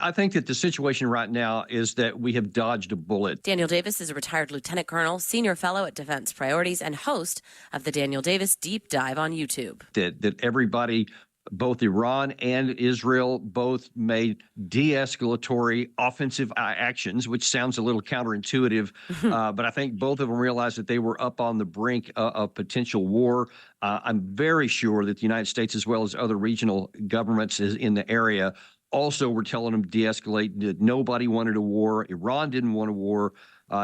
I think that the situation right now is that we have dodged a bullet. Daniel Davis is a retired lieutenant colonel, senior fellow at Defense Priorities, and host of the Daniel Davis Deep Dive on YouTube. That everybody, both Iran and Israel, both made de-escalatory offensive actions, which sounds a little counterintuitive, but I think both of them realized that they were up on the brink of potential war. I'm very sure that the United States, as well as other regional governments in the area, also were telling them de-escalate, that nobody wanted a war. Iran didn't want a war.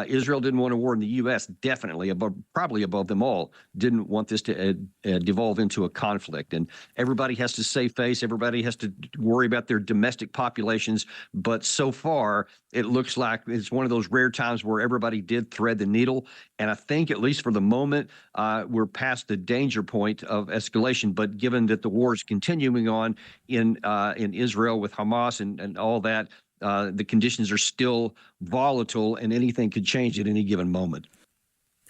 Israel didn't want a war, in the U.S. definitely, probably above them all, didn't want this to devolve into a conflict. And everybody has to save face. Everybody has to worry about their domestic populations. But so far, it looks like it's one of those rare times where everybody did thread the needle. And I think, at least for the moment, we're past the danger point of escalation. But given that the war is continuing on in Israel with Hamas and all that, the conditions are still volatile, and anything could change at any given moment.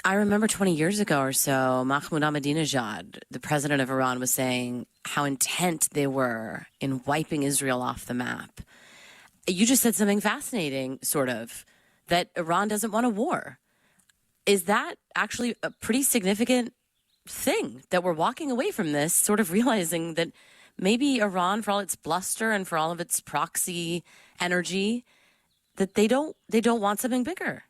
I remember 20 years ago or so, Mahmoud Ahmadinejad, the president of Iran, was saying how intent they were in wiping Israel off the map. You just said something fascinating, sort of, that Iran doesn't want a war. Is that actually a pretty significant thing, that we're walking away from this, sort of realizing that maybe Iran, for all its bluster and for all of its proxy energy, that they don't want something bigger?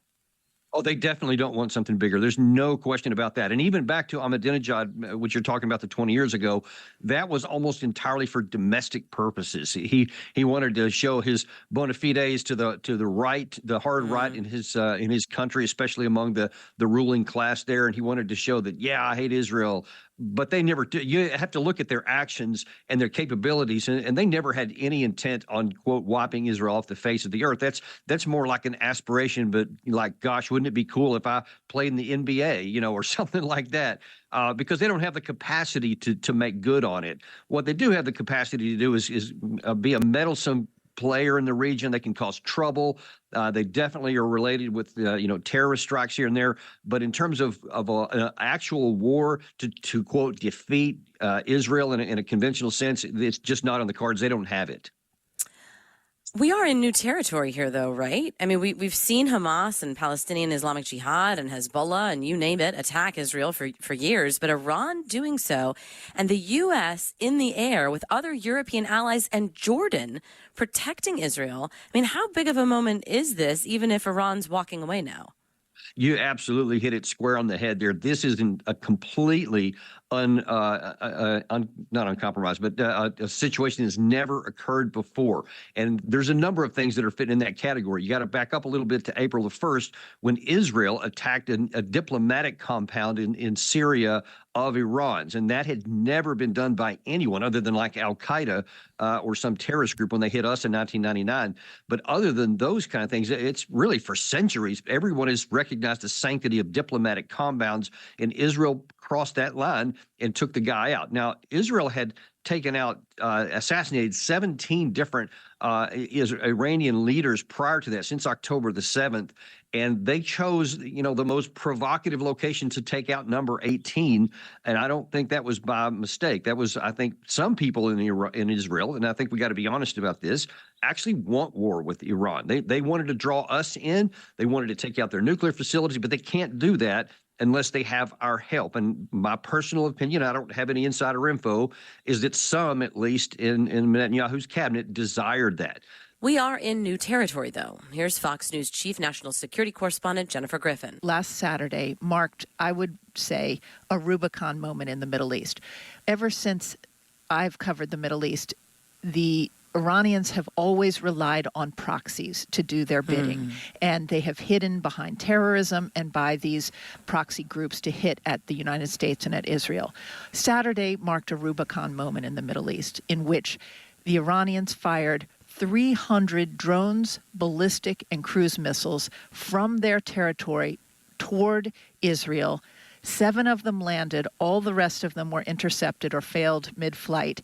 Oh, they definitely don't want something bigger. There's no question about that. And even back to Ahmadinejad, which you're talking about, the 20 years ago, that was almost entirely for domestic purposes. He wanted to show his bona fides to the right, the hard right in his country, especially among the ruling class there. And he wanted to show that, yeah, I hate Israel. But they never do. You have to look at their actions and their capabilities, and they never had any intent on, quote, wiping Israel off the face of the earth. That's more like an aspiration, but like, gosh, wouldn't it be cool if I played in the NBA, or something like that? Because they don't have the capacity to make good on it. What they do have the capacity to do is be a meddlesome player in the region. They can cause trouble. They definitely are related with terrorist strikes here and there. But in terms of an actual war to quote defeat Israel in a conventional sense, it's just not on the cards. They don't have it. We are in new territory here, though, right? I mean, we've seen Hamas and Palestinian Islamic Jihad and Hezbollah and you name it attack Israel for years, but Iran doing so, and the U.S. in the air with other European allies and Jordan protecting Israel. I mean, how big of a moment is this, even if Iran's walking away now? You absolutely hit it square on the head there. This is a completely not uncompromised, but a situation that's never occurred before. And there's a number of things that are fitting in that category. You got to back up a little bit to April the 1st, when Israel attacked a diplomatic compound in Syria of Iran's. And that had never been done by anyone other than like Al-Qaeda or some terrorist group when they hit us in 1999. But other than those kind of things, it's really for centuries, everyone has recognized the sanctity of diplomatic compounds, and Israel crossed that line and took the guy out. Now, Israel had assassinated 17 different Iranian leaders prior to that, since October the 7th. And they chose, the most provocative location to take out, number 18. And I don't think that was by mistake. That was, I think, some people in Israel, and I think we got to be honest about this, actually want war with Iran. They wanted to draw us in. They wanted to take out their nuclear facilities, but they can't do that unless they have our help. And my personal opinion, I don't have any insider info, is that some, at least in Netanyahu's cabinet, desired that. We are in new territory, though. Here's Fox News Chief National Security Correspondent Jennifer Griffin. Last Saturday marked, I would say, a Rubicon moment in the Middle East. Ever since I've covered the Middle East, the Iranians have always relied on proxies to do their bidding, and they have hidden behind terrorism and by these proxy groups to hit at the United States and at Israel. Saturday marked a Rubicon moment in the Middle East, in which the Iranians fired 300 drones, ballistic, and cruise missiles from their territory toward Israel. 7 of them landed. All the rest of them were intercepted or failed mid-flight.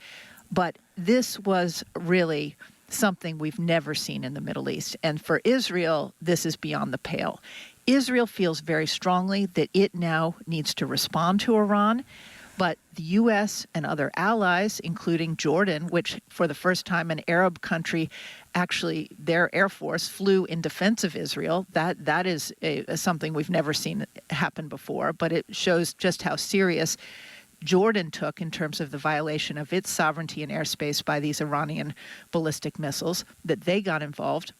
But this was really something we've never seen in the Middle East. And for Israel, this is beyond the pale. Israel feels very strongly that it now needs to respond to Iran. But the U.S. and other allies, including Jordan, which for the first time an Arab country, actually their Air Force flew in defense of Israel. That is something we've never seen happen before, but it shows just how serious Jordan took in terms of the violation of its sovereignty and airspace by these Iranian ballistic missiles, that they got involved.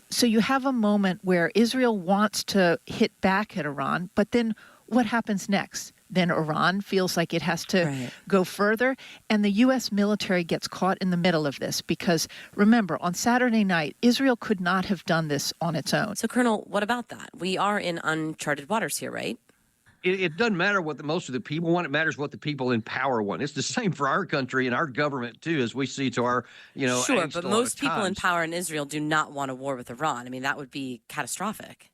So you have a moment where Israel wants to hit back at Iran, but then what happens next? Then Iran feels like it has to go further, and the U.S. military gets caught in the middle of this because, remember, on Saturday night, Israel could not have done this on its own. So, Colonel, what about that? We are in uncharted waters here, right? It doesn't matter what most of the people want. It matters what the people in power want. It's the same for our country and our government, too, as we see to our, Sure, but most people in power in Israel do not want a war with Iran. I mean, that would be catastrophic.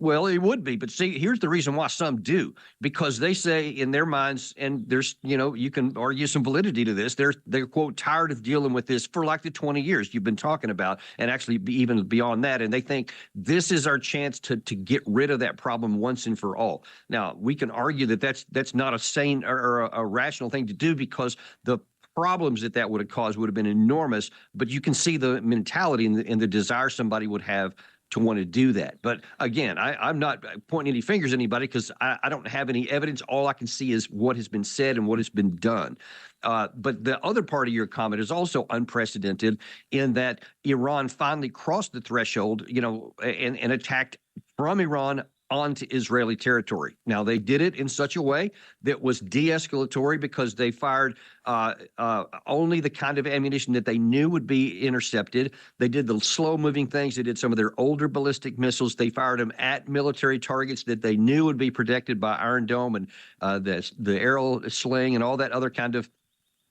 Well, it would be. But see, here's the reason why some do, because they say in their minds, and there's, you can argue some validity to this. They're quote, tired of dealing with this for like the 20 years you've been talking about, and actually even beyond that. And they think this is our chance to get rid of that problem once and for all. Now, we can argue that that's not a sane or a rational thing to do, because the problems that would have caused would have been enormous. But you can see the mentality and the desire somebody would have to want to do that. But again, I'm not pointing any fingers at anybody, because I don't have any evidence. All I can see is what has been said and what has been done. But the other part of your comment is also unprecedented in that Iran finally crossed the threshold, and attacked from Iran onto Israeli territory. Now, they did it in such a way that was de-escalatory, because they fired only the kind of ammunition that they knew would be intercepted. They did the slow-moving things. They did some of their older ballistic missiles. They fired them at military targets that they knew would be protected by Iron Dome and the arrow sling and all that other kind of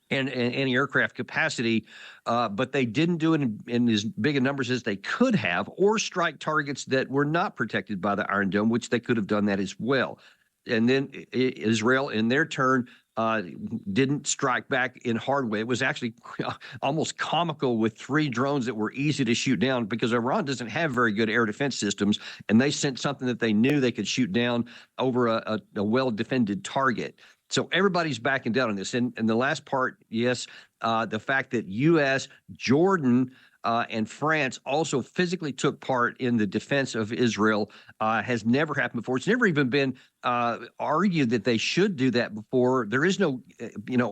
and anti-aircraft capacity, but they didn't do it in as big a numbers as they could have, or strike targets that were not protected by the Iron Dome, which they could have done that as well. And then Israel, in their turn, didn't strike back in hard way. It was actually almost comical with 3 drones that were easy to shoot down, because Iran doesn't have very good air defense systems, and they sent something that they knew they could shoot down over a well-defended target. So everybody's backing down on this. And the last part, yes, the fact that U.S., Jordan, and France also physically took part in the defense of Israel has never happened before. It's never even been argued that they should do that before. There is no,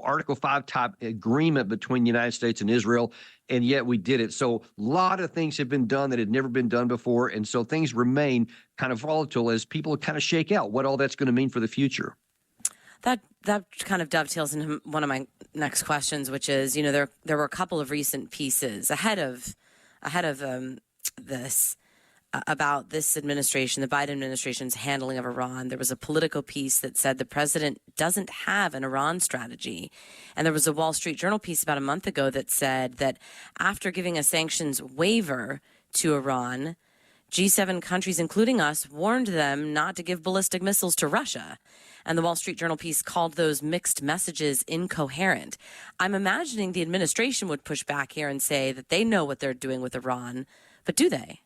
Article 5 type agreement between the United States and Israel, and yet we did it. So a lot of things have been done that had never been done before, and so things remain kind of volatile as people kind of shake out what all that's going to mean for the future. That kind of dovetails into one of my next questions, which is, there were a couple of recent pieces ahead of this about this administration, the Biden administration's handling of Iran. There was a Politico piece that said the president doesn't have an Iran strategy. And there was a Wall Street Journal piece about a month ago that said that after giving a sanctions waiver to Iran, G7 countries, including us, warned them not to give ballistic missiles to Russia. And the Wall Street Journal piece called those mixed messages incoherent. I'm imagining the administration would push back here and say that they know what they're doing with Iran, but do they?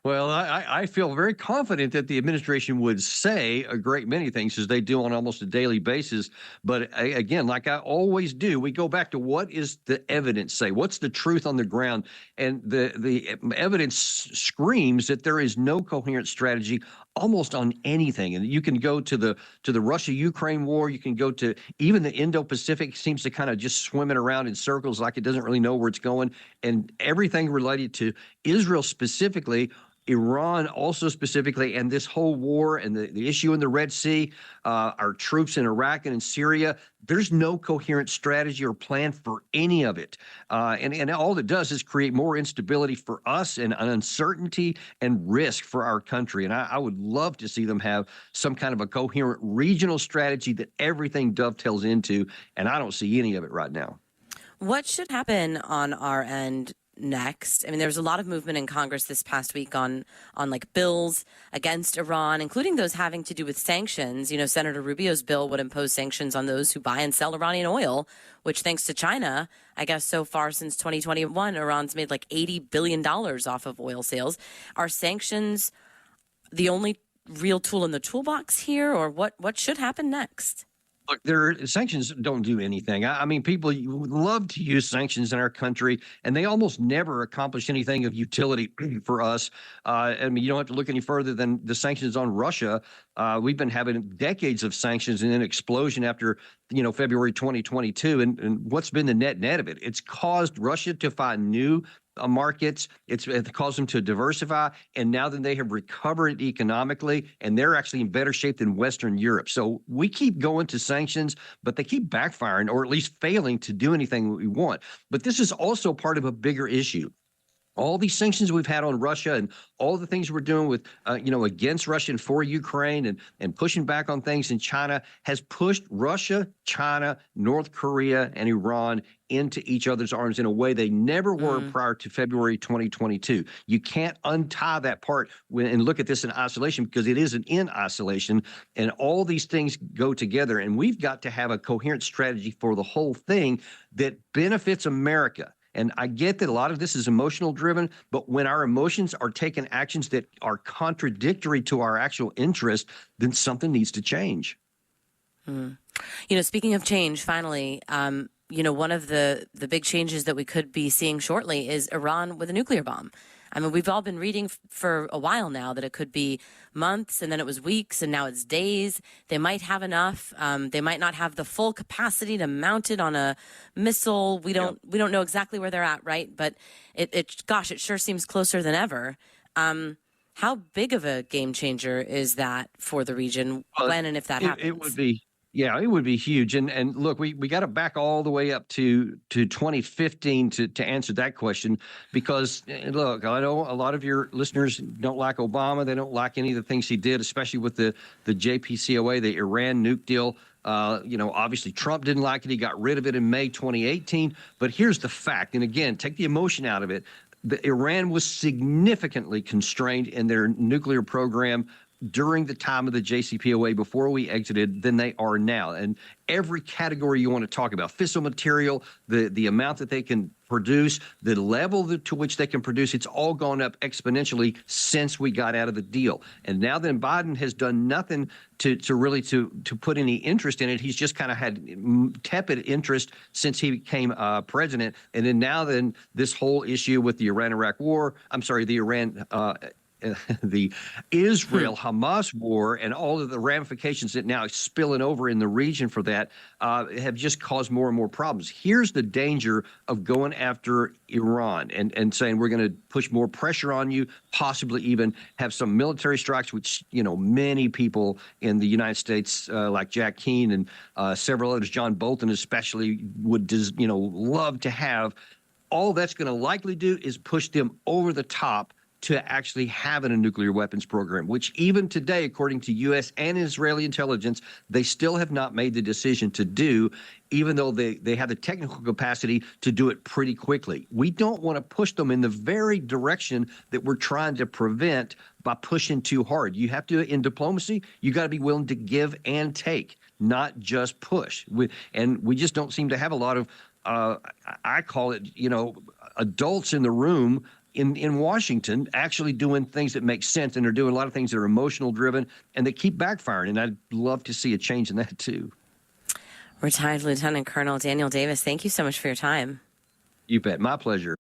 Well, I feel very confident that the administration would say a great many things, as they do on almost a daily basis. But again, like I always do, we go back to what is the evidence say? What's the truth on the ground? And the evidence screams that there is no coherent strategy almost on anything. And you can go to the Russia-Ukraine war. You can go to even the Indo-Pacific seems to kind of just swimming around in circles like it doesn't really know where it's going. And everything related to Israel specifically, Iran also specifically, and this whole war and the issue in the Red Sea, our troops in Iraq and in Syria, there's no coherent strategy or plan for any of it. And all it does is create more instability for us and an uncertainty and risk for our country. And I would love to see them have some kind of a coherent regional strategy that everything dovetails into, and I don't see any of it right now. What should happen on our end next? I mean, there was a lot of movement in Congress this past week on like bills against Iran, including those having to do with sanctions. Senator Rubio's bill would impose sanctions on those who buy and sell Iranian oil, which, thanks to China, I guess so far since 2021, Iran's made like $80 billion off of oil sales. Are sanctions the only real tool in the toolbox here, or what should happen next? Look, sanctions don't do anything. I mean, people love to use sanctions in our country, and they almost never accomplish anything of utility for us. I mean, you don't have to look any further than the sanctions on Russia. We've been having decades of sanctions and an explosion after, February 2022. And what's been the net of it? It's caused Russia to find new markets. It's caused them to diversify, and now that they have recovered economically, and they're actually in better shape than Western Europe. So we keep going to sanctions, but they keep backfiring, or at least failing to do anything we want. But this is also part of a bigger issue. All these sanctions we've had on Russia and all the things we're doing with, against Russia and for Ukraine and pushing back on things in China has pushed Russia, China, North Korea, and Iran into each other's arms in a way they never were prior to February 2022. You can't untie that part and look at this in isolation, because it isn't in isolation, and all these things go together. And we've got to have a coherent strategy for the whole thing that benefits America. And I get that a lot of this is emotional driven, but when our emotions are taking actions that are contradictory to our actual interest, then something needs to change. Speaking of change, finally, one of the big changes that we could be seeing shortly is Iran with a nuclear bomb. I mean, we've all been reading for a while now that it could be months, and then it was weeks, and now it's days. They might have enough. They might not have the full capacity to mount it on a missile. We don't know exactly where they're at, right? But it sure seems closer than ever. How big of a game changer is that for the region when and if that happens? It would be. Yeah, it would be huge. And look, we got to back all the way up to 2015 to answer that question, because look, I know a lot of your listeners don't like Obama. They don't like any of the things he did, especially with the JCPOA, the Iran nuke deal. Obviously Trump didn't like it. He got rid of it in May 2018. But here's the fact. And again, take the emotion out of it. Iran was significantly constrained in their nuclear program during the time of the JCPOA before we exited than they are now. And every category you want to talk about, fissile material, the amount that they can produce, the level to which they can produce, it's all gone up exponentially since we got out of the deal. And now that Biden has done nothing to really put any interest in it, he's just kind of had tepid interest since he became president. And then this whole issue with the the Israel-Hamas war and all of the ramifications that now is spilling over in the region for that have just caused more and more problems. Here's the danger of going after Iran and saying we're going to push more pressure on you, possibly even have some military strikes, which, many people in the United States, like Jack Keane and several others, John Bolton especially, would love to have. All that's going to likely do is push them over the top to actually having a nuclear weapons program, which even today, according to U.S. and Israeli intelligence, they still have not made the decision to do, even though they have the technical capacity to do it pretty quickly. We don't want to push them in the very direction that we're trying to prevent by pushing too hard. You have to, in diplomacy, you got to be willing to give and take, not just push. We just don't seem to have a lot of, I call it, adults in the room in Washington actually doing things that make sense, and they're doing a lot of things that are emotional driven, and they keep backfiring. And I'd love to see a change in that too. Retired Lieutenant Colonel Daniel Davis, thank you so much for your time. You bet. My pleasure.